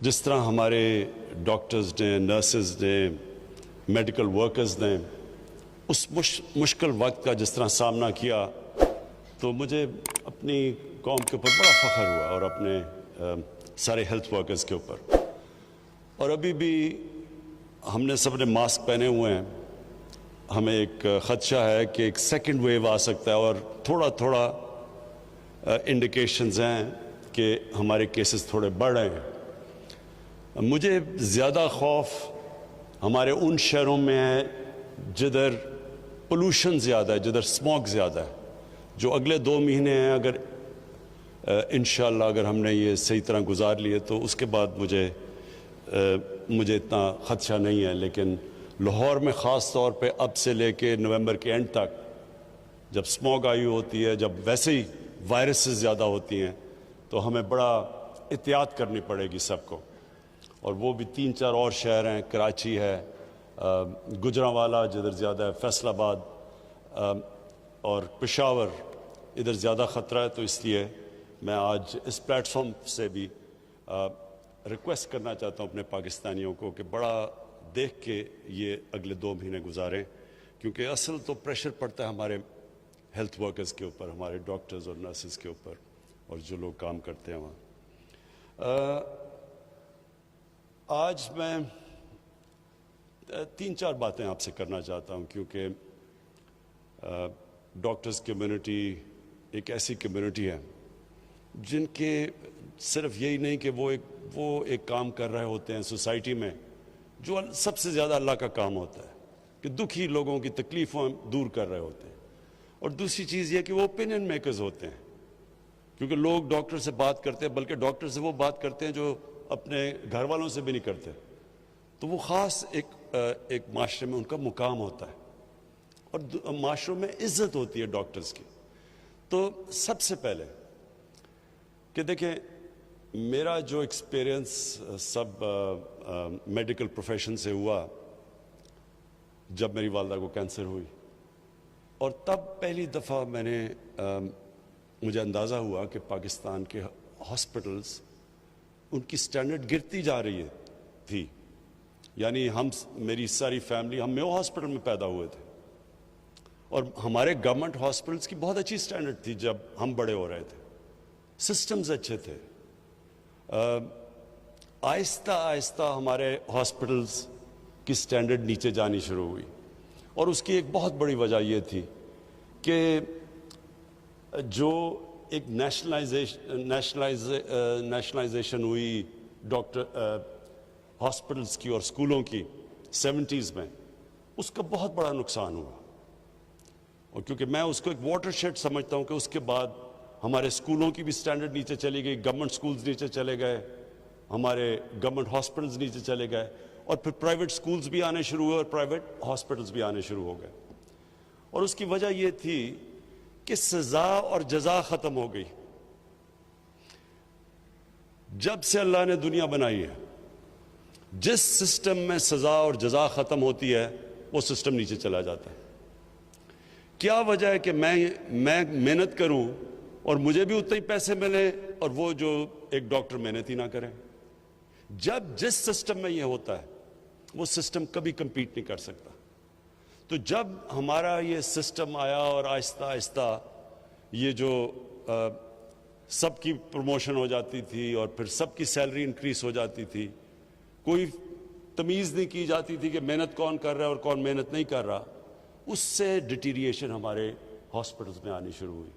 جس طرح ہمارے ڈاکٹرز نے، نرسز نے، میڈیکل ورکرز نے اس مشکل وقت کا جس طرح سامنا کیا، تو مجھے اپنی قوم کے اوپر بڑا فخر ہوا اور اپنے سارے ہیلتھ ورکرز کے اوپر۔ اور ابھی بھی ہم نے سب نے ماسک پہنے ہوئے ہیں، ہمیں ایک خدشہ ہے کہ ایک سیکنڈ ویو آ سکتا ہے، اور تھوڑا تھوڑا انڈیکیشنز ہیں کہ ہمارے کیسز تھوڑے بڑھ رہے ہیں۔ مجھے زیادہ خوف ہمارے ان شہروں میں ہے جدھر پولوشن زیادہ ہے، جدھر اسموگ زیادہ ہے، جو اگلے 2 مہینے ہیں اگر انشاءاللہ اگر ہم نے یہ صحیح طرح گزار لیے تو اس کے بعد مجھے اتنا خدشہ نہیں ہے۔ لیکن لاہور میں خاص طور پہ اب سے لے کے نومبر کے اینڈ تک جب اسموگ آئی ہوتی ہے، جب ویسے ہی وائرسز زیادہ ہوتی ہیں، تو ہمیں بڑا احتیاط کرنی پڑے گی سب کو۔ اور وہ بھی 3-4 اور شہر ہیں، کراچی ہے، گجرانوالہ جدھر زیادہ ہے، فیصل آباد اور پشاور، ادھر زیادہ خطرہ ہے۔ تو اس لیے میں آج اس پلیٹ فارم سے بھی ریکویسٹ کرنا چاہتا ہوں اپنے پاکستانیوں کو کہ بڑا دیکھ کے یہ اگلے 2 مہینے گزاریں، کیونکہ اصل تو پریشر پڑتا ہے ہمارے ہیلتھ ورکرز کے اوپر، ہمارے ڈاکٹرز اور نرسز کے اوپر، اور جو لوگ کام کرتے ہیں وہاں۔ آج میں 3-4 باتیں آپ سے کرنا چاہتا ہوں، کیونکہ ڈاکٹرز کمیونٹی ایک ایسی کمیونٹی ہے جن کے صرف یہی نہیں کہ وہ ایک کام کر رہے ہوتے ہیں سوسائٹی میں جو سب سے زیادہ اللہ کا کام ہوتا ہے، کہ دکھی لوگوں کی تکلیفوں دور کر رہے ہوتے ہیں، اور دوسری چیز یہ کہ وہ اوپینین میکرز ہوتے ہیں، کیونکہ لوگ ڈاکٹر سے بات کرتے ہیں، بلکہ ڈاکٹر سے وہ بات کرتے ہیں جو اپنے گھر والوں سے بھی نہیں کرتے، تو وہ خاص ایک معاشرے میں ان کا مقام ہوتا ہے، اور معاشروں میں عزت ہوتی ہے ڈاکٹرز کی۔ تو سب سے پہلے کہ دیکھیں، میرا جو ایکسپیرئنس سب میڈیکل پروفیشن سے ہوا جب میری والدہ کو کینسر ہوئی، اور تب پہلی دفعہ مجھے اندازہ ہوا کہ پاکستان کے ہاسپٹلز ان کی سٹینڈرڈ گرتی جا رہی تھی۔ یعنی میری ساری فیملی ہم میو ہاسپٹل میں پیدا ہوئے تھے، اور ہمارے گورنمنٹ ہاسپٹلز کی بہت اچھی سٹینڈرڈ تھی جب ہم بڑے ہو رہے تھے، سسٹمز اچھے تھے۔ آہستہ آہستہ ہمارے ہاسپٹلز کی سٹینڈرڈ نیچے جانی شروع ہوئی، اور اس کی ایک بہت بڑی وجہ یہ تھی کہ جو ایک نیشنلائزیشن ہوئی ہاسپٹلز کی اور اسکولوں کی 70s میں، اس کا بہت بڑا نقصان ہوا۔ اور کیونکہ میں اس کو ایک واٹر شیڈ سمجھتا ہوں کہ اس کے بعد ہمارے اسکولوں کی بھی سٹینڈرڈ نیچے چلی گئی، گورنمنٹ اسکولز نیچے چلے گئے، ہمارے گورنمنٹ ہاسپٹلز نیچے چلے گئے، اور پھر پرائیویٹ اسکولز بھی آنے شروع ہوئے اور پرائیویٹ ہاسپٹلز بھی آنے شروع ہو گئے۔ اور اس کی وجہ یہ تھی کہ سزا اور جزا ختم ہو گئی۔ جب سے اللہ نے دنیا بنائی ہے، جس سسٹم میں سزا اور جزا ختم ہوتی ہے وہ سسٹم نیچے چلا جاتا ہے۔ کیا وجہ ہے کہ میں محنت کروں اور مجھے بھی اتنے ہی پیسے ملیں، اور وہ جو ایک ڈاکٹر محنت ہی نہ کریں؟ جس سسٹم میں یہ ہوتا ہے وہ سسٹم کبھی کمپیٹ نہیں کر سکتا۔ تو جب ہمارا یہ سسٹم آیا اور آہستہ آہستہ یہ جو سب کی پروموشن ہو جاتی تھی اور پھر سب کی سیلری انکریز ہو جاتی تھی، کوئی تمیز نہیں کی جاتی تھی کہ محنت کون کر رہا ہے اور کون محنت نہیں کر رہا، اس سے ڈیٹیریشن ہمارے ہاسپٹلز میں آنی شروع ہوئی،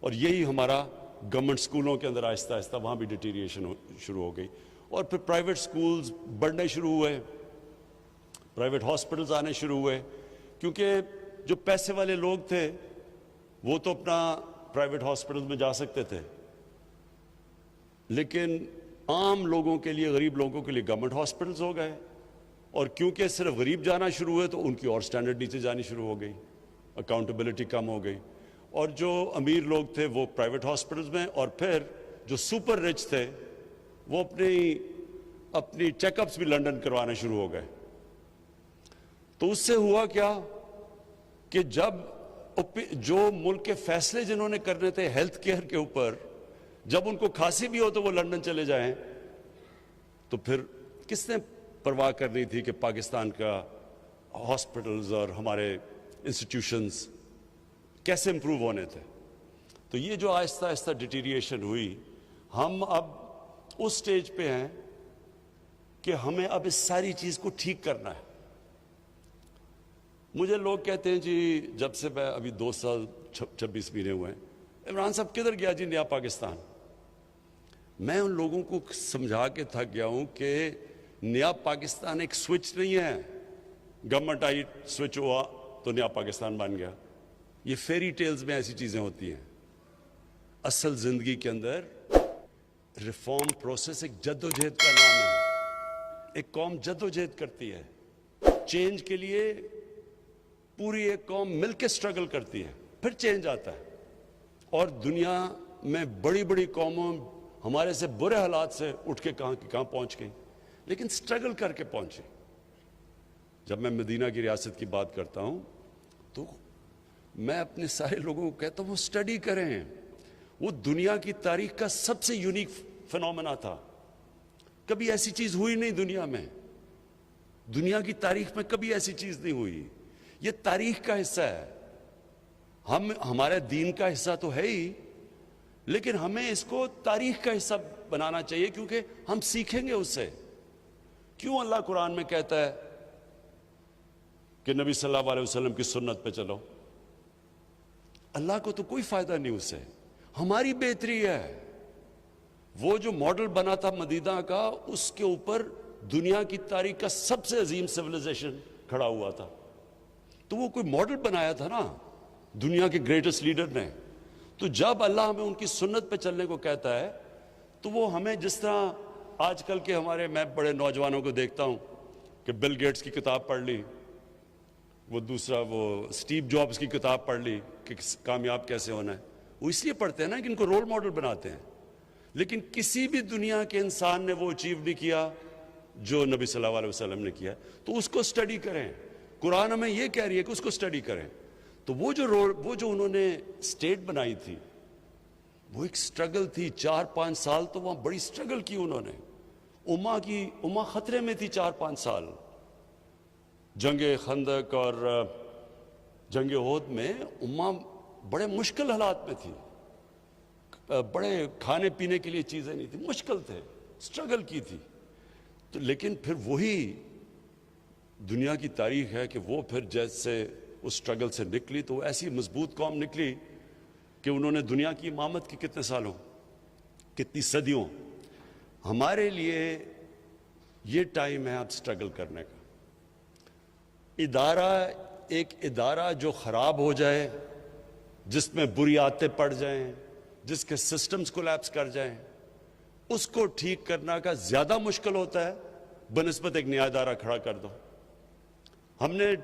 اور یہی ہمارا گورنمنٹ اسکولوں کے اندر آہستہ آہستہ وہاں بھی ڈیٹیریشن شروع ہو گئی، اور پھر پرائیویٹ اسکولز بڑھنے شروع ہوئے، پرائیویٹ ہاسپٹلز آنے شروع ہوئے، کیونکہ جو پیسے والے لوگ تھے وہ تو اپنا پرائیویٹ ہاسپٹلز میں جا سکتے تھے، لیکن عام لوگوں کے لیے، غریب لوگوں کے لیے گورنمنٹ ہاسپٹلز ہو گئے، اور کیونکہ صرف غریب جانا شروع ہوئے تو ان کی اور سٹینڈرڈ نیچے جانی شروع ہو گئی، اکاؤنٹیبلٹی کم ہو گئی، اور جو امیر لوگ تھے وہ پرائیویٹ ہاسپٹلز میں، اور پھر جو سپر رچ تھے وہ اپنی چیک اپس بھی لنڈن کروانے شروع ہو گئے۔ تو اس سے ہوا کیا کہ جب جو ملک کے فیصلے جنہوں نے کرنے تھے ہیلتھ کیئر کے اوپر، جب ان کو کھانسی بھی ہو تو وہ لندن چلے جائیں، تو پھر کس نے پرواہ کرنی تھی کہ پاکستان کا ہاسپٹلز اور ہمارے انسٹیٹیوشنز کیسے امپروو ہونے تھے؟ تو یہ جو آہستہ آہستہ ڈیٹیریشن ہوئی، ہم اب اس سٹیج پہ ہیں کہ ہمیں اب اس ساری چیز کو ٹھیک کرنا ہے۔ مجھے لوگ کہتے ہیں جی جب سے میں ابھی 2 سال 26 مہینے ہوئے ہیں، عمران صاحب کدھر گیا جی نیا پاکستان؟ میں ان لوگوں کو سمجھا کے تھک گیا ہوں کہ نیا پاکستان ایک سوئچ نہیں ہے، گورنمنٹ آئی سوئچ ہوا تو نیا پاکستان بن گیا۔ یہ فیری ٹیلز میں ایسی چیزیں ہوتی ہیں۔ اصل زندگی کے اندر ریفارم پروسیس ایک جد و جہد کا نام ہے۔ ایک قوم جد و جہد کرتی ہے چینج کے لیے، پوری ایک قوم مل کے سٹرگل کرتی ہے، پھر چینج آتا ہے۔ اور دنیا میں بڑی بڑی قوموں ہمارے سے برے حالات سے اٹھ کے کہاں پہنچ گئی، لیکن سٹرگل کر کے پہنچی۔ جب میں مدینہ کی ریاست کی بات کرتا ہوں تو میں اپنے سارے لوگوں کو کہتا ہوں وہ سٹڈی کریں، وہ دنیا کی تاریخ کا سب سے یونیک فنومنا تھا۔ کبھی ایسی چیز ہوئی نہیں دنیا میں، دنیا کی تاریخ میں کبھی ایسی چیز نہیں ہوئی۔ یہ تاریخ کا حصہ ہے، ہمارے دین کا حصہ تو ہے ہی، لیکن ہمیں اس کو تاریخ کا حصہ بنانا چاہیے، کیونکہ ہم سیکھیں گے اس سے۔ کیوں اللہ قرآن میں کہتا ہے کہ نبی صلی اللہ علیہ وسلم کی سنت پہ چلو؟ اللہ کو تو کوئی فائدہ نہیں اس سے، ہماری بہتری ہے۔ وہ جو ماڈل بنا تھا مدینہ کا، اس کے اوپر دنیا کی تاریخ کا سب سے عظیم سویلائزیشن کھڑا ہوا تھا، تو وہ کوئی ماڈل بنایا تھا نا دنیا کے گریٹسٹ لیڈر نے۔ تو جب اللہ ہمیں ان کی سنت پہ چلنے کو کہتا ہے تو وہ ہمیں، جس طرح آج کل کے میں بڑے نوجوانوں کو دیکھتا ہوں کہ بل گیٹس کی کتاب پڑھ لی، وہ دوسرا وہ اسٹیو جابس کی کتاب پڑھ لی کہ کامیاب کیسے ہونا ہے، وہ اس لیے پڑھتے ہیں نا کہ ان کو رول ماڈل بناتے ہیں، لیکن کسی بھی دنیا کے انسان نے وہ اچیو نہیں کیا جو نبی صلی اللہ علیہ وسلم نے کیا۔ تو اس کو سٹڈی کریں، قرآن ہمیں یہ کہہ رہی ہے کہ اس کو سٹڈی کریں۔ تو وہ جو انہوں نے اسٹیٹ بنائی تھی، وہ ایک سٹرگل تھی، 4-5 سال تو وہاں بڑی سٹرگل کی انہوں نے۔ امہ خطرے میں تھی 4-5 سال۔ جنگ خندق اور جنگ احد میں امہ بڑے مشکل حالات میں تھی، بڑے کھانے پینے کے لیے چیزیں نہیں تھی، مشکل تھے، سٹرگل کی تھی۔ تو لیکن پھر وہی دنیا کی تاریخ ہے کہ وہ پھر جیسے اس سٹرگل سے نکلی تو وہ ایسی مضبوط قوم نکلی کہ انہوں نے دنیا کی امامت کی کتنے سالوں، کتنی صدیوں۔ ہمارے لیے یہ ٹائم ہے اب سٹرگل کرنے کا۔ ایک ادارہ جو خراب ہو جائے، جس میں بری عادتیں پڑ جائیں، جس کے سسٹمز کولیپس کر جائیں، اس کو ٹھیک کرنا کا زیادہ مشکل ہوتا ہے بنسبت ایک نیا ادارہ کھڑا کر دو۔ ہم نے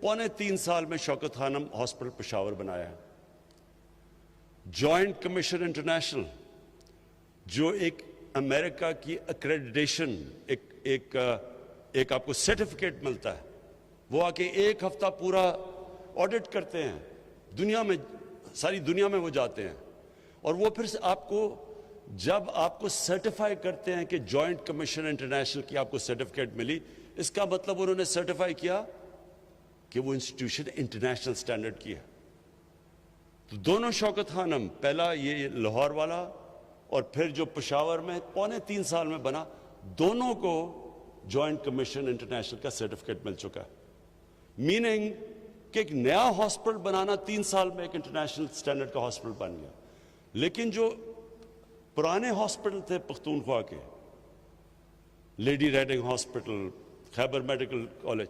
2.25 سال میں شوکت خانم ہاسپٹل پشاور بنایا ہے۔ جوائنٹ کمیشن انٹرنیشنل، جو ایک امریکہ کی اکریڈیٹیشن، ایک آپ کو سرٹیفکیٹ ملتا ہے، وہ آ کے 1 ہفتہ پورا آڈٹ کرتے ہیں دنیا میں، ساری دنیا میں وہ جاتے ہیں، اور وہ پھر جب آپ کو سرٹیفائی کرتے ہیں کہ جوائنٹ کمیشن انٹرنیشنل کی آپ کو سرٹیفکیٹ ملی، اس کا مطلب انہوں نے سرٹیفائی کیا کہ وہ انسٹیٹیوشن انٹرنیشنل سٹینڈرڈ کی ہے۔ تو دونوں شوکت خانم، پہلا یہ لاہور والا اور پھر جو پشاور میں 3.25 سال میں بنا، دونوں کو جوائنٹ کمیشن انٹرنیشنل کا سرٹیفکیٹ مل چکا ہے۔ میننگ کہ ایک نیا ہاسپٹل بنانا 3 سال میں ایک انٹرنیشنل سٹینڈرڈ کا ہاسپٹل بن گیا۔ لیکن جو پرانے ہاسپٹل تھے پختونخوا کے، لیڈی ریڈنگ ہاسپٹل، خیبر میڈیکل کالج،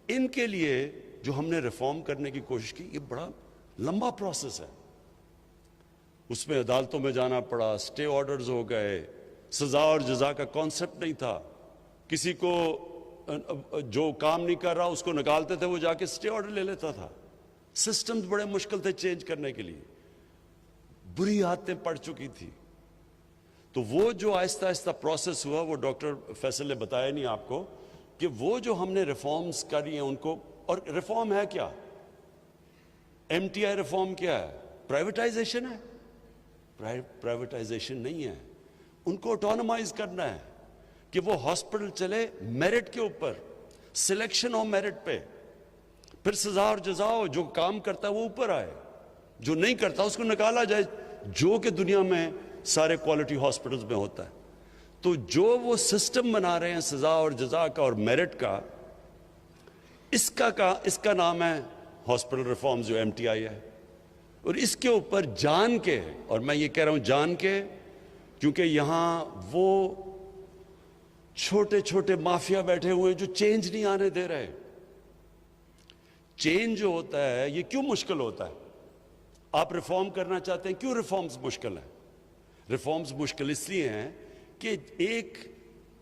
ان کے لیے جو ہم نے ریفارم کرنے کی کوشش کی، یہ بڑا لمبا پروسیس ہے۔ اس میں عدالتوں میں جانا پڑا، سٹے آرڈرز ہو گئے، سزا اور جزا کا کانسیپٹ نہیں تھا، کسی کو جو کام نہیں کر رہا اس کو نکالتے تھے، وہ جا کے سٹے آرڈر لے لیتا تھا۔ سسٹمز بڑے مشکل تھے چینج کرنے کے لیے، بری عادتیں پڑ چکی تھی۔ تو وہ جو آہستہ آہستہ پروسیس ہوا، وہ ڈاکٹر فیصل نے بتایا نہیں آپ کو کہ وہ جو ہم نے ریفارمز کری ہیں ان کو، اور ریفارم ہے کیا؟ ایم ٹی آئی ریفارم کیا ہے؟ پرائیویٹائزیشن ہے؟ پرائیویٹائزیشن نہیں ہے، ان کو آٹونومائز کرنا ہے کہ وہ ہاسپٹل چلے میرٹ کے اوپر، سلیکشن ہو میرٹ پہ، پھر سزا اور جزا ہو، جو کام کرتا ہے وہ اوپر آئے، جو نہیں کرتا اس کو نکالا جائے، جو کہ دنیا میں سارے کوالٹی ہاسپٹلز میں ہوتا ہے۔ تو جو وہ سسٹم بنا رہے ہیں سزا اور جزا کا اور میرٹ کا، اس کا نام ہے ہاسپٹل ریفارمز، جو MTI ہے۔ اور اس کے اوپر جان کے، اور میں یہ کہہ رہا ہوں جان کے، کیونکہ یہاں وہ چھوٹے چھوٹے مافیا بیٹھے ہوئے ہیں جو چینج نہیں آنے دے رہے۔ چینج جو ہوتا ہے یہ کیوں مشکل ہوتا ہے؟ آپ ریفارم کرنا چاہتے ہیں، کیوں ریفارمز مشکل ہیں؟ ریفارمز مشکل اس لیے ہیں کہ ایک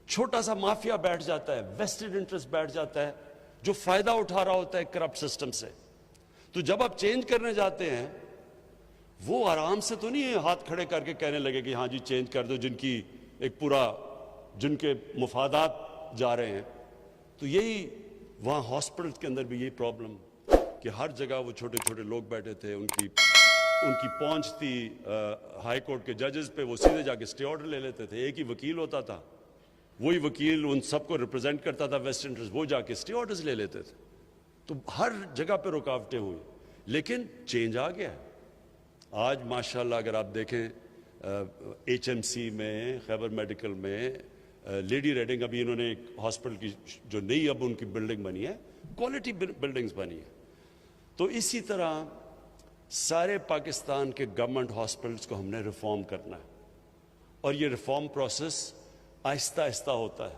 چھوٹا سا مافیا بیٹھ جاتا ہے، ویسٹڈ انٹرسٹ بیٹھ جاتا ہے، جو فائدہ اٹھا رہا ہوتا ہے کرپٹ سسٹم سے۔ تو جب آپ چینج کرنے جاتے ہیں، وہ آرام سے تو نہیں ہاتھ کھڑے کر کے کہنے لگے کہ ہاں جی چینج کر دو، جن کے مفادات جا رہے ہیں۔ تو یہی وہاں ہاسپٹل کے اندر بھی یہی پرابلم کہ ہر جگہ وہ چھوٹے چھوٹے لوگ بیٹھے تھے، ان کی پہنچ تھی ہائی کورٹ کے ججز پہ، وہ سیدھے جا کے اسٹے آرڈر لے لیتے تھے۔ ایک ہی وکیل ہوتا تھا، وہی وکیل ان سب کو ریپرزینٹ کرتا تھا ویسٹ انٹرسٹ، وہ جا کے اسٹے آرڈرز لے لیتے تھے۔ تو ہر جگہ پہ رکاوٹیں ہوئی، لیکن چینج آ گیا ہے۔ آج ماشاءاللہ اگر آپ دیکھیں HMC میں، خیبر میڈیکل میں، لیڈی ریڈنگ، ابھی انہوں نے ایک ہاسپٹل کی جو نئی اب ان کی بلڈنگ بنی ہے، کوالٹی بلڈنگز بنی ہے۔ تو اسی طرح سارے پاکستان کے گورنمنٹ ہاسپٹلس کو ہم نے ریفارم کرنا ہے، اور یہ ریفارم پروسیس آہستہ آہستہ ہوتا ہے،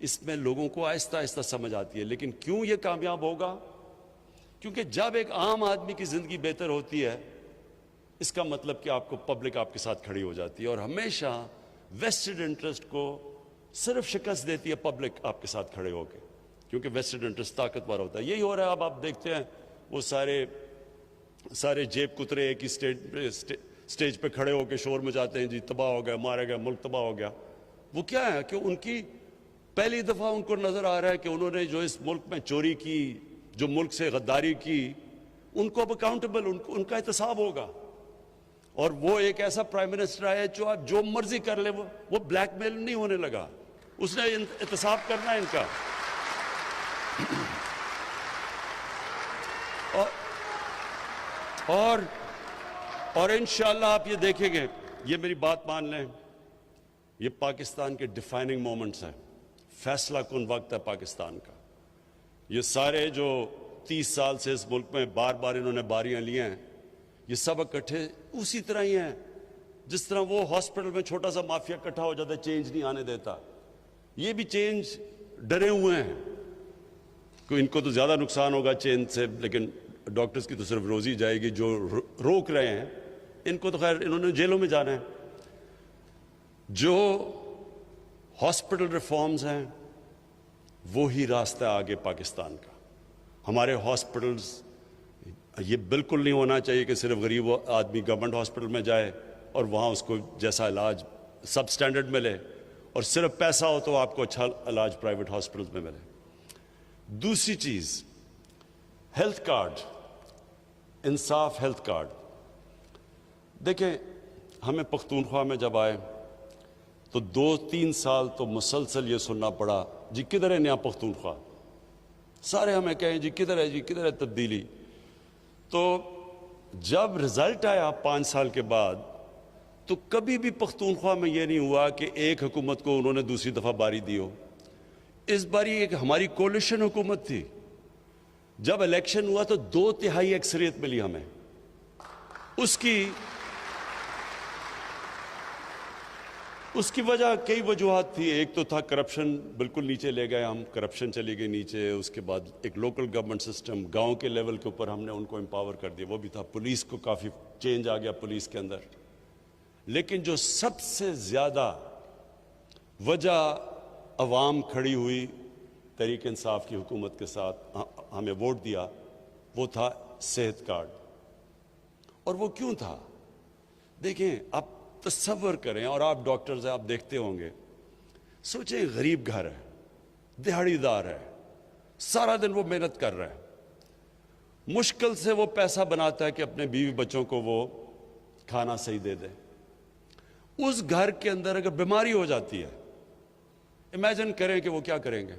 اس میں لوگوں کو آہستہ آہستہ سمجھ آتی ہے۔ لیکن کیوں یہ کامیاب ہوگا؟ کیونکہ جب ایک عام آدمی کی زندگی بہتر ہوتی ہے، اس کا مطلب کہ آپ کو پبلک آپ کے ساتھ کھڑی ہو جاتی ہے، اور ہمیشہ ویسٹڈ انٹرسٹ کو صرف شکست دیتی ہے پبلک آپ کے ساتھ کھڑے ہو کے، کیونکہ ویسٹڈ انٹرسٹ طاقتور ہوتا ہے۔ یہی ہو رہا ہے، اب آپ دیکھتے ہیں وہ سارے جیب کترے ایک ہی سٹیج پہ کھڑے ہو کے شور مچاتے ہیں، جی تباہ ہو گیا، مارا گیا، ملک تباہ ہو گیا۔ وہ کیا ہے کہ ان کی پہلی دفعہ ان کو نظر آ رہا ہے کہ انہوں نے جو اس ملک میں چوری کی، جو ملک سے غداری کی، ان کو اب اکاؤنٹیبل، ان کا احتساب ہوگا۔ اور وہ ایک ایسا پرائم منسٹر آیا جو آپ جو مرضی کر لے، وہ بلیک میل نہیں ہونے لگا، اس نے احتساب کرنا ہے ان کا۔ اور انشاءاللہ آپ یہ دیکھیں گے، یہ میری بات مان لیں، یہ پاکستان کے ڈیفائننگ مومنٹس ہیں، فیصلہ کن وقت ہے پاکستان کا۔ یہ سارے جو 30 سال سے اس ملک میں بار بار انہوں نے باریاں لی ہیں، یہ سب اکٹھے اسی طرح ہی ہیں جس طرح وہ ہاسپٹل میں چھوٹا سا مافیا اکٹھا ہو جاتا ہے، چینج نہیں آنے دیتا۔ یہ بھی چینج ڈرے ہوئے ہیں کہ ان کو تو زیادہ نقصان ہوگا چینج سے، لیکن ڈاکٹرز کی تو صرف روزی جائے گی۔ جو روک رہے ہیں ان کو تو خیر انہوں نے جیلوں میں جانا ہے۔ جو ہاسپٹل ریفارمز ہیں وہی راستہ آگے پاکستان کا۔ ہمارے ہاسپٹلز، یہ بالکل نہیں ہونا چاہیے کہ صرف غریب آدمی گورنمنٹ ہاسپٹل میں جائے اور وہاں اس کو جیسا علاج سب سٹینڈرڈ ملے، اور صرف پیسہ ہو تو آپ کو اچھا علاج پرائیویٹ ہاسپٹلز میں ملے۔ دوسری چیز، ہیلتھ کارڈ، انصاف ہیلتھ کارڈ۔ دیکھیں، ہمیں پختونخوا میں جب آئے تو 2-3 سال تو مسلسل یہ سننا پڑا، جی کدھر ہے نیا پختونخوا؟ سارے ہمیں کہیں جی کدھر ہے، جی کدھر ہے تبدیلی؟ تو جب رزلٹ آیا 5 سال کے بعد، تو کبھی بھی پختونخوا میں یہ نہیں ہوا کہ ایک حکومت کو انہوں نے دوسری دفعہ باری دی ہو۔ اس باری ایک ہماری کولیشن حکومت تھی، جب الیکشن ہوا تو 2/3 اکثریت ملی ہمیں۔ اس کی وجہ کئی وجوہات تھی۔ ایک تو تھا کرپشن، بالکل نیچے لے گئے ہم، کرپشن چلی گئی نیچے۔ اس کے بعد ایک لوکل گورنمنٹ سسٹم، گاؤں کے لیول کے اوپر ہم نے ان کو امپاور کر دیا، وہ بھی تھا۔ پولیس کو کافی چینج آ گیا پولیس کے اندر۔ لیکن جو سب سے زیادہ وجہ عوام کھڑی ہوئی تحریک انصاف کی حکومت کے ساتھ، ہمیں ووٹ دیا، وہ تھا صحت کارڈ۔ اور وہ کیوں تھا؟ دیکھیں، آپ تصور کریں، اور آپ ڈاکٹرز ہیں، آپ دیکھتے ہوں گے، سوچیں غریب گھر ہے، دہاڑی دار ہے، سارا دن وہ محنت کر رہا ہے، مشکل سے وہ پیسہ بناتا ہے کہ اپنے بیوی بچوں کو وہ کھانا صحیح دے دے۔ اس گھر کے اندر اگر بیماری ہو جاتی ہے، امیجن کریں کہ وہ کیا کریں گے.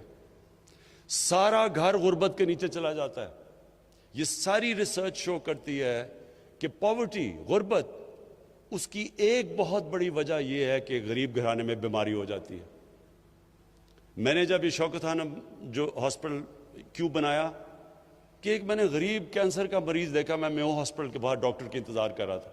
سارا گھر غربت کے نیچے چلا جاتا ہے. یہ ساری ریسرچ شو کرتی ہے کہ پاورٹی، غربت، اس کی ایک بہت بڑی وجہ یہ ہے کہ غریب گھرانے میں بیماری ہو جاتی ہے. میں نے جب یہ شوکت خانم جو ہاسپٹل کیوں بنایا کہ ایک میں نے غریب کینسر کا مریض دیکھا. میں میو ہاسپٹل کے باہر ڈاکٹر کی انتظار کر رہا تھا.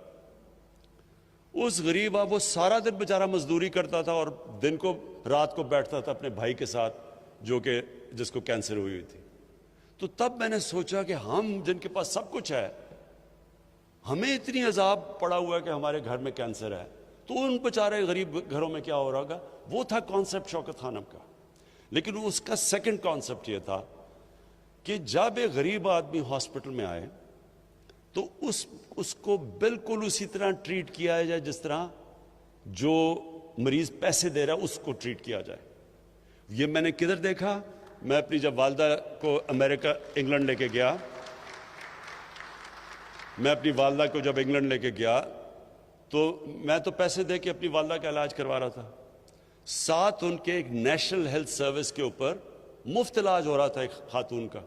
اس غریب وہ سارا دن بیچارہ مزدوری کرتا تھا اور دن کو رات کو بیٹھتا تھا اپنے بھائی کے ساتھ جو کہ جس کو کینسر ہوئی تھی. تو تب میں نے سوچا کہ ہم جن کے پاس سب کچھ ہے، ہمیں اتنی عذاب پڑا ہوا ہے کہ ہمارے گھر میں کینسر ہے، تو ان بیچارے غریب گھروں میں کیا ہو رہا ہوگا. وہ تھا کانسیپٹ شوکت خانم کا. لیکن اس کا سیکنڈ کانسیپٹ یہ تھا کہ جب ایک غریب آدمی ہاسپٹل میں آئے تو اس کو بالکل اسی طرح ٹریٹ کیا جائے جس طرح جو مریض پیسے دے رہا ہے اس کو ٹریٹ کیا جائے. یہ میں نے کدھر دیکھا؟ میں اپنی جب والدہ کو امریکہ انگلینڈ لے کے گیا، میں اپنی والدہ کو جب انگلینڈ لے کے گیا تو میں تو پیسے دے کے اپنی والدہ کا علاج کروا رہا تھا. ساتھ ان کے ایک نیشنل ہیلتھ سروس کے اوپر مفت علاج ہو رہا تھا ایک خاتون کا.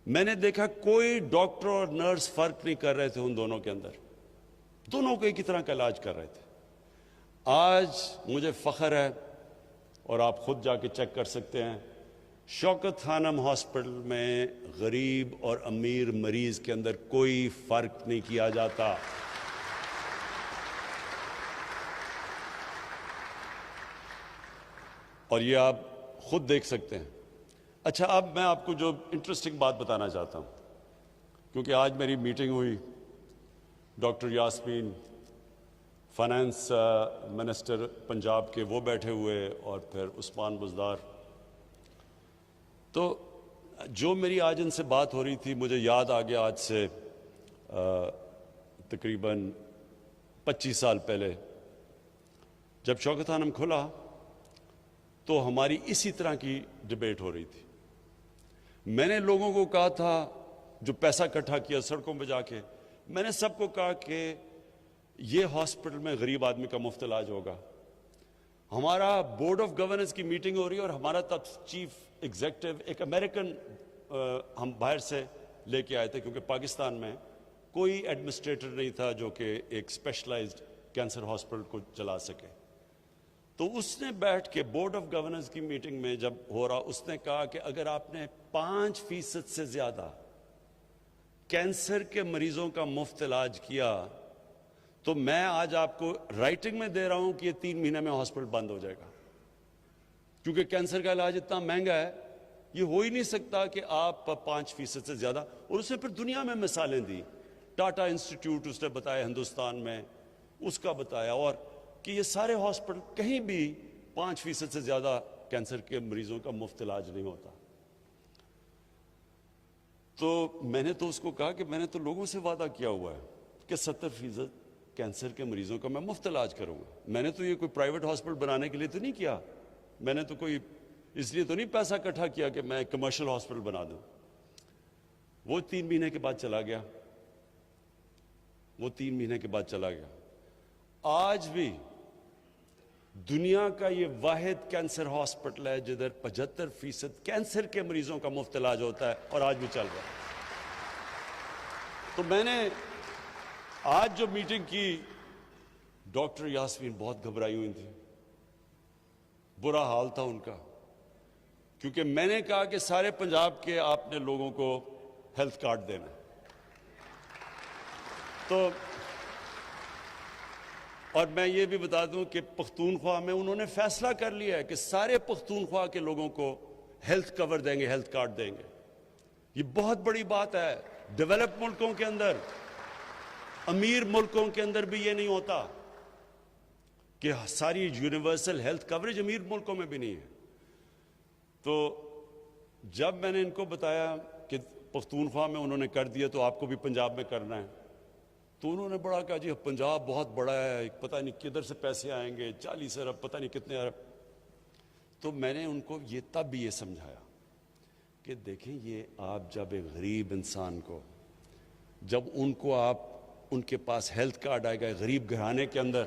میں نے دیکھا کوئی ڈاکٹر اور نرس فرق نہیں کر رہے تھے ان دونوں کے اندر، دونوں کو ایک ہی طرح کا علاج کر رہے تھے. آج مجھے فخر ہے اور آپ خود جا کے چیک کر سکتے ہیں، شوکت خانم ہاسپٹل میں غریب اور امیر مریض کے اندر کوئی فرق نہیں کیا جاتا. اور یہ آپ خود دیکھ سکتے ہیں. اچھا، اب میں آپ کو جو انٹرسٹنگ بات بتانا چاہتا ہوں، کیونکہ آج میری میٹنگ ہوئی، doctor Yasmin finance minister Punjab کے وہ بیٹھے ہوئے اور پھر عثمان بزدار. تو جو میری آج ان سے بات ہو رہی تھی مجھے یاد آ گیا آج سے تقریباً 25 سال پہلے جب شوکت خانم کھلا تو ہماری اسی طرح کی ڈیبیٹ ہو رہی تھی. میں نے لوگوں کو کہا تھا، جو پیسہ اکٹھا کیا سڑکوں پہ جا کے، میں نے سب کو کہا کہ یہ ہاسپٹل میں غریب آدمی کا مفت علاج ہوگا. ہمارا بورڈ آف گورننس کی میٹنگ ہو رہی ہے اور ہمارا تب چیف ایگزیکٹو ایک امریکن ہم باہر سے لے کے آئے تھے کیونکہ پاکستان میں کوئی ایڈمنسٹریٹر نہیں تھا جو کہ ایک اسپیشلائزڈ کینسر ہاسپٹل کو چلا سکے. تو اس نے بیٹھ کے بورڈ آف گورننس کی میٹنگ میں جب ہو رہا، اس نے کہا کہ اگر آپ نے 5% سے زیادہ کینسر کے مریضوں کا مفت علاج کیا تو میں آج آپ کو رائٹنگ میں دے رہا ہوں کہ یہ 3 مہینے میں ہاسپٹل بند ہو جائے گا. کیونکہ کینسر کا علاج اتنا مہنگا ہے، یہ ہو ہی نہیں سکتا کہ آپ 5% سے زیادہ. اور اس نے پھر دنیا میں مثالیں دی، ٹاٹا انسٹیٹیوٹ اس نے بتایا ہندوستان میں، اس کا بتایا، اور کہ یہ سارے ہاسپٹل کہیں بھی 5% سے زیادہ کینسر کے مریضوں کا مفت علاج نہیں ہوتا. تو میں نے تو اس کو کہا کہ میں نے تو لوگوں سے وعدہ کیا ہوا ہے کہ 70% کینسر کے مریضوں کا میں مفت علاج کروں گا. میں نے تو یہ کوئی پرائیویٹ ہاسپٹل بنانے کے لیے تو نہیں کیا، میں نے تو کوئی اس لیے تو نہیں پیسہ اکٹھا کیا کہ میں کمرشل ہاسپٹل بنا دوں. وہ 3 مہینے کے بعد چلا گیا، وہ 3 مہینے کے بعد چلا گیا. آج بھی دنیا کا یہ واحد کینسر ہاسپٹل ہے جدھر 75% کینسر کے مریضوں کا مفت علاج ہوتا ہے اور آج بھی چل رہا ہے. تو میں نے آج جو میٹنگ کی، ڈاکٹر یاسمین بہت گھبرائی ہوئی تھی، برا حال تھا ان کا، کیونکہ میں نے کہا کہ سارے پنجاب کے آپ نے لوگوں کو ہیلتھ کارڈ دینا ہے. تو اور میں یہ بھی بتا دوں کہ پختونخوا میں انہوں نے فیصلہ کر لیا ہے کہ سارے پختونخوا کے لوگوں کو ہیلتھ کور دیں گے، ہیلتھ کارڈ دیں گے. یہ بہت بڑی بات ہے. ڈیولپ ملکوں کے اندر، امیر ملکوں کے اندر بھی یہ نہیں ہوتا کہ ساری یونیورسل ہیلتھ کوریج امیر ملکوں میں بھی نہیں ہے. تو جب میں نے ان کو بتایا کہ پختونخوا میں انہوں نے کر دیا تو آپ کو بھی پنجاب میں کرنا ہے، تو انہوں نے بڑا کہا جی پنجاب بہت بڑا ہے، پتہ نہیں کدھر سے پیسے آئیں گے، 40 ارب پتہ نہیں کتنے ارب. تو میں نے ان کو یہ تب بھی یہ سمجھایا کہ دیکھیں، یہ آپ جب ایک غریب انسان کو، جب ان کو آپ ان کے پاس ہیلتھ کارڈ آئے گا غریب گھرانے کے اندر،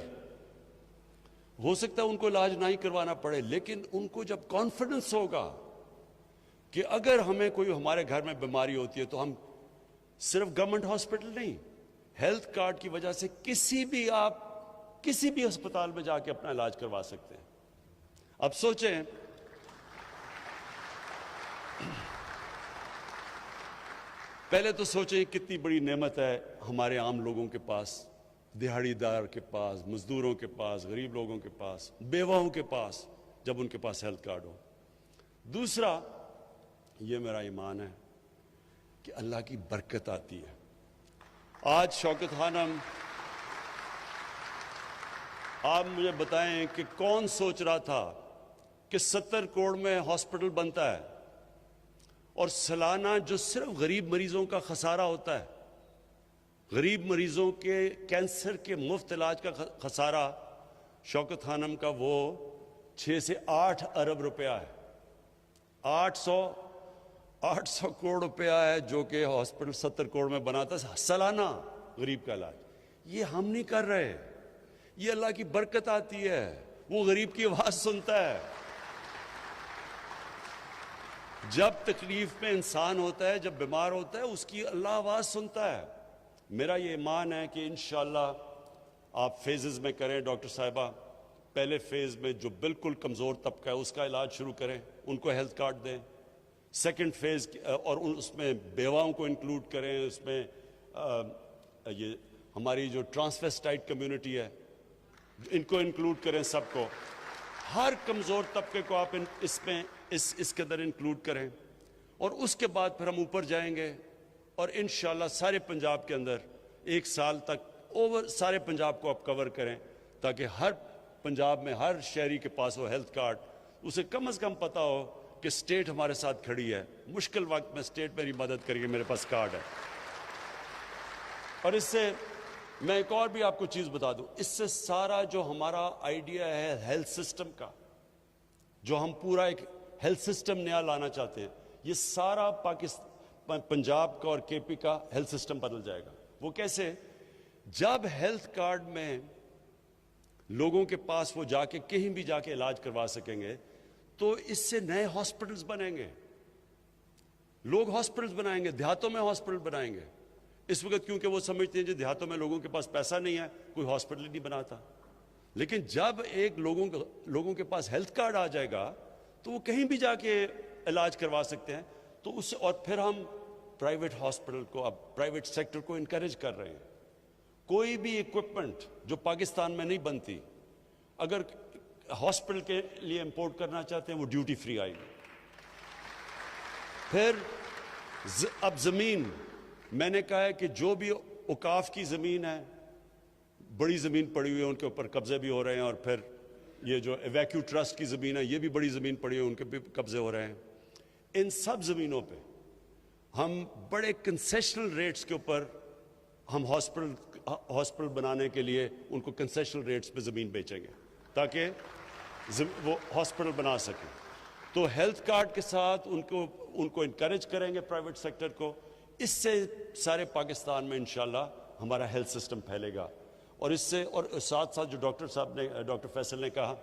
ہو سکتا ہے ان کو علاج نہ ہی کروانا پڑے، لیکن ان کو جب کانفیڈنس ہوگا کہ اگر ہمیں کوئی ہمارے گھر میں بیماری ہوتی ہے تو ہم صرف گورنمنٹ ہاسپٹل نہیں، ہیلتھ کارڈ کی وجہ سے کسی بھی ہسپتال میں جا کے اپنا علاج کروا سکتے ہیں۔ اب سوچیں، پہلے تو سوچیں کتنی بڑی نعمت ہے ہمارے عام لوگوں کے پاس، دہاڑی دار کے پاس، مزدوروں کے پاس، غریب لوگوں کے پاس، بیواؤں کے پاس، جب ان کے پاس ہیلتھ کارڈ ہو۔ دوسرا، یہ میرا ایمان ہے کہ اللہ کی برکت آتی ہے۔ آج شوکت خانم، آپ مجھے بتائیں کہ کون سوچ رہا تھا کہ 70 کروڑ میں ہاسپٹل بنتا ہے اور سالانہ جو صرف غریب مریضوں کا خسارہ ہوتا ہے، غریب مریضوں کے کینسر کے مفت علاج کا خسارہ شوکت خانم کا وہ 6 سے 8 ارب روپیہ ہے، 800 کروڑ روپیہ ہے جو کہ ہاسپٹل 70 کروڑ میں بناتا ہے سالانہ غریب کا علاج۔ یہ ہم نہیں کر رہے، یہ اللہ کی برکت آتی ہے، وہ غریب کی آواز سنتا ہے۔ جب تکلیف میں انسان ہوتا ہے، جب بیمار ہوتا ہے، اس کی اللہ آواز سنتا ہے۔ میرا یہ ایمان ہے کہ انشاءاللہ آپ فیزز میں کریں۔ ڈاکٹر صاحبہ، پہلے فیز میں جو بالکل کمزور طبقہ ہے اس کا علاج شروع کریں، ان کو ہیلتھ کارڈ دیں۔ سیکنڈ فیز اور اس میں بیواؤں کو انکلوڈ کریں، اس میں یہ ہماری جو ٹرانسویسٹائٹ کمیونٹی ہے ان کو انکلوڈ کریں، سب کو، ہر کمزور طبقے کو آپ اس کے اندر انکلوڈ کریں، اور اس کے بعد پھر ہم اوپر جائیں گے اور انشاءاللہ سارے پنجاب کے اندر 1 سال تک سارے پنجاب کو آپ کور کریں، تاکہ ہر پنجاب میں ہر شہری کے پاس ہو ہیلتھ کارڈ، اسے کم از کم پتہ ہو کہ اسٹیٹ ہمارے ساتھ کھڑی ہے، مشکل وقت میں اسٹیٹ میری مدد کریے، میرے پاس کارڈ ہے۔ اور اس سے میں ایک اور بھی آپ کو چیز بتا دوں، اس سے سارا جو ہمارا آئیڈیا ہے ہیلتھ سسٹم کا، جو ہم پورا ایک ہیلتھ سسٹم نیا لانا چاہتے ہیں، یہ سارا پنجاب کا اور کے پی کا ہیلتھ سسٹم بدل جائے گا۔ وہ کیسے؟ جب ہیلتھ کارڈ میں لوگوں کے پاس وہ جا کے کہیں بھی جا کے علاج کروا سکیں گے تو اس سے نئے ہاسپٹلز بنیں گے، لوگ ہاسپٹلز بنائیں گے، دیہاتوں میں ہاسپٹل بنائیں گے۔ اس وقت کیونکہ وہ سمجھتے ہیں جو دیہاتوں میں لوگوں کے پاس پیسہ نہیں ہے، کوئی ہاسپٹل ہی نہیں بناتا، لیکن جب ایک لوگوں کے پاس ہیلتھ کارڈ آ جائے گا تو وہ کہیں بھی جا کے علاج کروا سکتے ہیں۔ تو اس سے اور پھر ہم پرائیویٹ ہاسپٹل کو، اب پرائیویٹ سیکٹر کو انکریج کر رہے ہیں۔ کوئی بھی ایکوپمنٹ جو پاکستان میں نہیں بنتی، اگر ہاسپٹل کے لیے امپورٹ کرنا چاہتے ہیں، وہ ڈیوٹی فری آئے گی۔ پھر اب زمین، میں نے کہا ہے کہ جو بھی اوقاف کی زمین ہے، بڑی زمین پڑی ہوئی ہے، ان کے اوپر قبضے بھی ہو رہے ہیں، اور پھر یہ جو ایویکیو ٹرسٹ کی زمین ہے، یہ بھی بڑی زمین پڑی ہوئی ہے، ان کے بھی قبضے ہو رہے ہیں۔ ان سب زمینوں پہ ہم بڑے کنسیشنل ریٹس کے اوپر ہم ہاسپٹل بنانے کے لیے ان کو کنسیشنل ریٹس پہ زمین بیچیں گے تاکہ وہ ہاسپٹل بنا سکیں۔ تو ہیلتھ کارڈ کے ساتھ ان کو انکریج کریں گے پرائیویٹ سیکٹر کو، اس سے سارے پاکستان میں انشاءاللہ ہمارا ہیلتھ سسٹم پھیلے گا۔ اور اس سے اور ساتھ ساتھ جو ڈاکٹر فیصل نے کہا،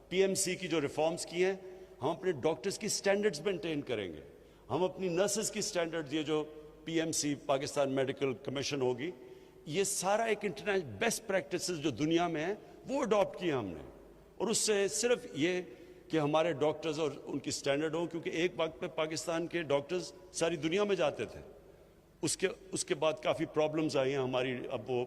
پی ایم سی کی جو ریفارمز کی ہیں، ہم اپنے ڈاکٹرز کی سٹینڈرڈز مینٹین کریں گے، ہم اپنی نرسز کی سٹینڈرڈز، یہ جو P M C Pakistan medical commission ہوگی، یہ سارا ایک انٹرنیشنل بیسٹ پریکٹسز جو دنیا میں ہیں وہ اڈاپٹ کیے ہم نے۔ اور اس سے صرف یہ کہ ہمارے ڈاکٹرز اور ان کی سٹینڈرڈ ہوں، کیونکہ ایک وقت پہ پاکستان کے ڈاکٹرز ساری دنیا میں جاتے تھے، اس کے بعد کافی پرابلمز آئی ہیں ہماری، اب وہ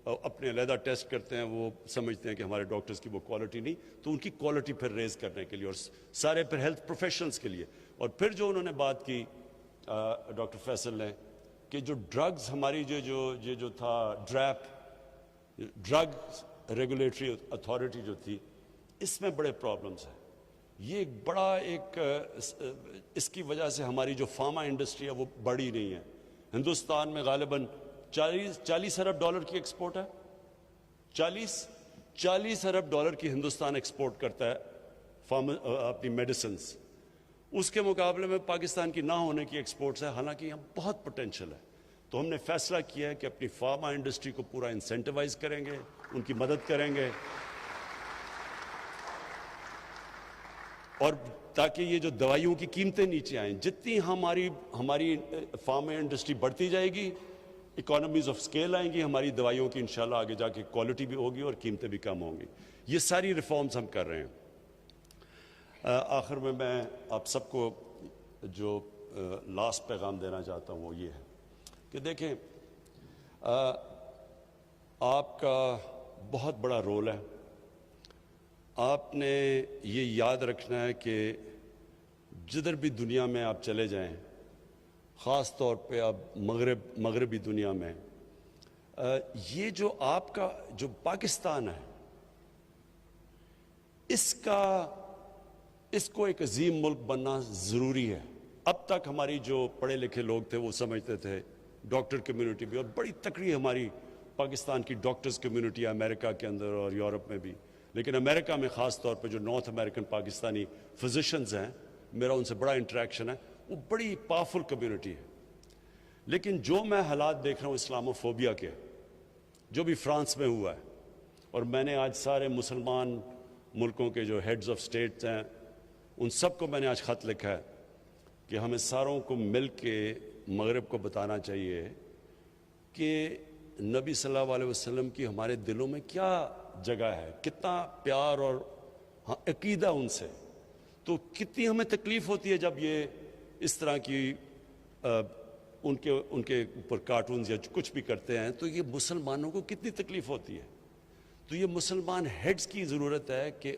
اپنے علیحدہ ٹیسٹ کرتے ہیں، وہ سمجھتے ہیں کہ ہمارے ڈاکٹرز کی وہ کوالٹی نہیں، تو ان کی کوالٹی پھر ریز کرنے کے لیے اور سارے پھر ہیلتھ پروفیشنلز کے لیے۔ اور پھر جو انہوں نے بات کی ڈاکٹر فیصل نے کہ جو ڈرگز ہماری جو تھا ڈرگ ریگولیٹری اتھارٹی جو تھی، اس میں بڑے پرابلمز ہیں۔ یہ ایک بڑا اس کی وجہ سے ہماری جو فارما انڈسٹری ہے وہ بڑی نہیں ہے۔ ہندوستان میں غالباً 40 ارب ڈالر کی ایکسپورٹ ہے، 40 ارب ڈالر کی ہندوستان ایکسپورٹ کرتا ہے اپنی میڈیسنز۔ اس کے مقابلے میں پاکستان کی نہ ہونے کی ایکسپورٹس ہے، حالانکہ یہاں بہت پوٹینشیل ہے۔ تو ہم نے فیصلہ کیا ہے کہ اپنی فارما انڈسٹری کو پورا انسینٹیوائز کریں گے، ان کی مدد کریں گے، اور تاکہ یہ جو دوائیوں کی قیمتیں نیچے آئیں. جتنی ہماری فارما انڈسٹری بڑھتی جائے گی, اکانومیز آف اسکیل آئیں گی, ہماری دوائیوں کی انشاءاللہ آگے جا کے کوالٹی بھی ہوگی اور قیمتیں بھی کم ہوں گی. یہ ساری ریفارمز ہم کر رہے ہیں. آخر میں آپ سب کو جو لاسٹ پیغام دینا چاہتا ہوں وہ یہ ہے کہ دیکھیں, آپ کا بہت بڑا رول ہے. آپ نے یہ یاد رکھنا ہے کہ جدھر بھی دنیا میں آپ چلے جائیں, خاص طور پہ اب مغربی دنیا میں, یہ جو آپ کا جو پاکستان ہے, اس کو ایک عظیم ملک بننا ضروری ہے. اب تک ہماری جو پڑھے لکھے لوگ تھے وہ سمجھتے تھے, ڈاکٹر کمیونٹی بھی, اور بڑی تکڑی ہماری پاکستان کی ڈاکٹرز کمیونٹی ہے امریکہ کے اندر اور یورپ میں بھی, لیکن امریکہ میں خاص طور پہ جو نارتھ امریکن پاکستانی فزیشنز ہیں, میرا ان سے بڑا انٹریکشن ہے, وہ بڑی پاورفل کمیونٹی ہے. لیکن جو میں حالات دیکھ رہا ہوں اسلاموفوبیا کے, جو بھی فرانس میں ہوا ہے, اور میں نے آج سارے مسلمان ملکوں کے جو ہیڈز آف اسٹیٹس ہیں ان سب کو میں نے آج خط لکھا ہے کہ ہمیں ساروں کو مل کے مغرب کو بتانا چاہیے کہ نبی صلی اللہ علیہ وسلم کی ہمارے دلوں میں کیا جگہ ہے, کتنا پیار اور عقیدہ ان سے. تو کتنی ہمیں تکلیف ہوتی ہے جب یہ اس طرح کی ان کے اوپر کارٹونز یا کچھ بھی کرتے ہیں, تو یہ مسلمانوں کو کتنی تکلیف ہوتی ہے. تو یہ مسلمان ہیڈز کی ضرورت ہے کہ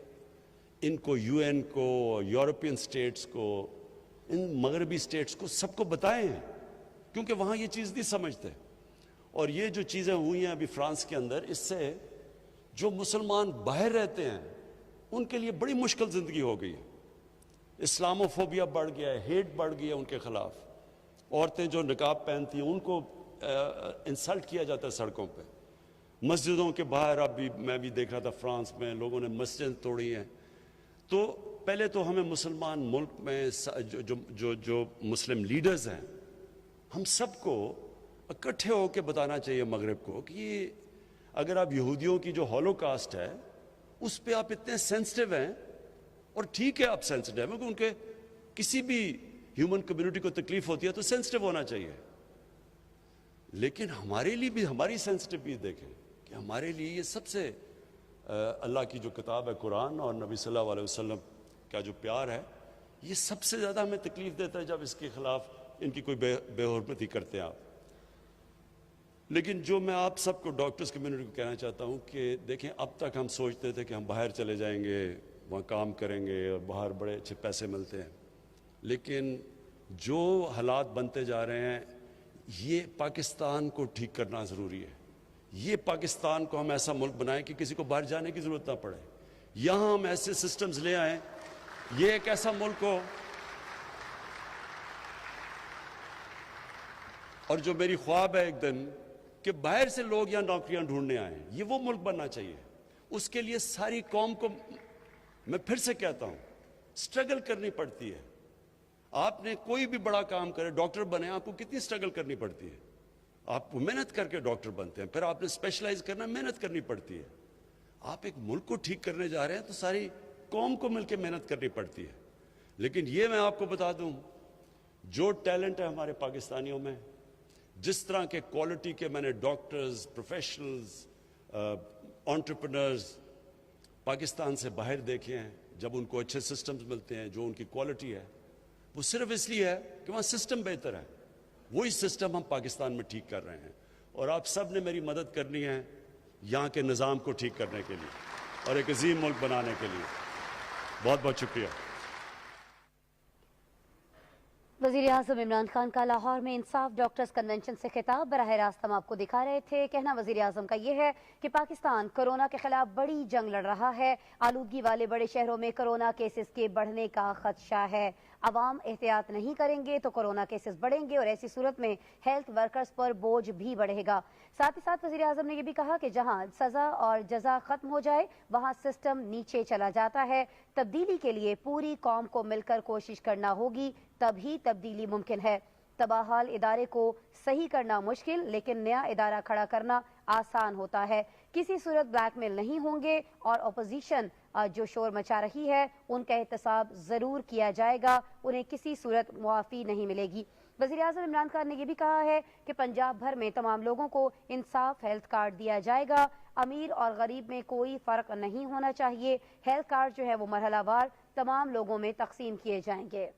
ان کو, یو این کو, یورپین سٹیٹس کو, ان مغربی سٹیٹس کو, سب کو بتائیں, کیونکہ وہاں یہ چیز نہیں سمجھتے. اور یہ جو چیزیں ہوئی ہیں ابھی فرانس کے اندر, اس سے جو مسلمان باہر رہتے ہیں ان کے لیے بڑی مشکل زندگی ہو گئی ہے. اسلاموفوبیا بڑھ گیا ہے, ہیٹ بڑھ گئی ہے ان کے خلاف. عورتیں جو نقاب پہنتی ہیں ان کو انسلٹ کیا جاتا ہے سڑکوں پہ. مسجدوں کے باہر اب بھی میں بھی دیکھ رہا تھا فرانس میں لوگوں نے مسجد توڑی ہیں. تو پہلے تو ہمیں مسلمان ملک میں جو مسلم لیڈرز ہیں, ہم سب کو اکٹھے ہو کے بتانا چاہیے مغرب کو کہ اگر آپ یہودیوں کی جو ہولو کاسٹ ہے اس پہ آپ اتنے سینسٹیو ہیں, اور ٹھیک ہے آپ سینسٹیو ہیں, کیونکہ ان کے کسی بھی ہیومن کمیونٹی کو تکلیف ہوتی ہے تو سینسٹیو ہونا چاہیے, لیکن ہمارے لیے بھی ہماری سینسٹیوٹی دیکھیں کہ ہمارے لیے یہ سب سے اللہ کی جو کتاب ہے قرآن اور نبی صلی اللہ علیہ وسلم کا جو پیار ہے, یہ سب سے زیادہ ہمیں تکلیف دیتا ہے جب اس کے خلاف ان کی کوئی بے حرمتی کرتے ہیں آپ. لیکن جو میں آپ سب کو ڈاکٹرز کمیونٹی کو کہنا چاہتا ہوں کہ دیکھیں, اب تک ہم سوچتے تھے کہ ہم باہر چلے جائیں گے, وہاں کام کریں گے اور باہر بڑے اچھے پیسے ملتے ہیں, لیکن جو حالات بنتے جا رہے ہیں یہ پاکستان کو ٹھیک کرنا ضروری ہے. یہ پاکستان کو ہم ایسا ملک بنائیں کہ کسی کو باہر جانے کی ضرورت نہ پڑے, یہاں ہم ایسے سسٹمز لے آئیں, یہ ایک ایسا ملک ہو. اور جو میری خواب ہے ایک دن کہ باہر سے لوگ یہاں نوکریاں ڈھونڈنے آئیں, یہ وہ ملک بننا چاہیے. اس کے لیے ساری قوم کو, میں پھر سے کہتا ہوں, سٹرگل کرنی پڑتی ہے. آپ نے کوئی بھی بڑا کام کرے, ڈاکٹر بنے, آپ کو کتنی سٹرگل کرنی پڑتی ہے. آپ محنت کر کے ڈاکٹر بنتے ہیں, پھر آپ نے اسپیشلائز کرنا, محنت کرنی پڑتی ہے. آپ ایک ملک کو ٹھیک کرنے جا رہے ہیں تو ساری قوم کو مل کے محنت کرنی پڑتی ہے. لیکن یہ میں آپ کو بتا دوں, جو ٹیلنٹ ہے ہمارے پاکستانیوں میں, جس طرح کے کوالٹی کے میں نے ڈاکٹرز, پروفیشنلز, انٹرپرنرز پاکستان سے باہر دیکھے ہیں, جب ان کو اچھے سسٹمز ملتے ہیں, جو ان کی کوالٹی ہے, وہ صرف اس لیے ہے کہ وہاں سسٹم بہتر ہے. وہی سسٹم ہم پاکستان میں ٹھیک کر رہے ہیں, اور آپ سب نے میری مدد کرنی ہے یہاں کے نظام کو ٹھیک کرنے کے لیے اور ایک عظیم ملک بنانے کے لیے. بہت بہت شکریہ. وزیر اعظم عمران خان کا لاہور میں انصاف ڈاکٹرز کنونشن سے خطاب براہ راست ہم آپ کو دکھا رہے تھے. کہنا وزیر اعظم کا یہ ہے کہ پاکستان کورونا کے خلاف بڑی جنگ لڑ رہا ہے. آلودگی والے بڑے شہروں میں کورونا کیسز کے بڑھنے کا خدشہ ہے. عوام احتیاط نہیں کریں گے تو کورونا کیسز بڑھیں گے اور ایسی صورت میں ہیلتھ ورکرز پر بوجھ بھی بڑھے گا. ساتھ ہی ساتھ وزیر اعظم نے یہ بھی کہا کہ جہاں سزا اور جزا ختم ہو جائے وہاں سسٹم نیچے چلا جاتا ہے. تبدیلی کے لیے پوری قوم کو مل کر کوشش کرنا ہوگی, تبھی تبدیلی ممکن ہے. تباہ حال ادارے کو صحیح کرنا مشکل, لیکن نیا ادارہ کھڑا کرنا آسان ہوتا ہے. کسی صورت بلیک میل نہیں ہوں گے اور اپوزیشن جو شور مچا رہی ہے ان کا احتساب ضرور کیا جائے گا, انہیں کسی صورت معافی نہیں ملے گی. وزیراعظم عمران خان نے یہ بھی کہا ہے کہ پنجاب بھر میں تمام لوگوں کو انصاف ہیلتھ کارڈ دیا جائے گا. امیر اور غریب میں کوئی فرق نہیں ہونا چاہیے. ہیلتھ کارڈ جو ہے وہ مرحلہ وار تمام لوگوں میں تقسیم کیے جائیں گے.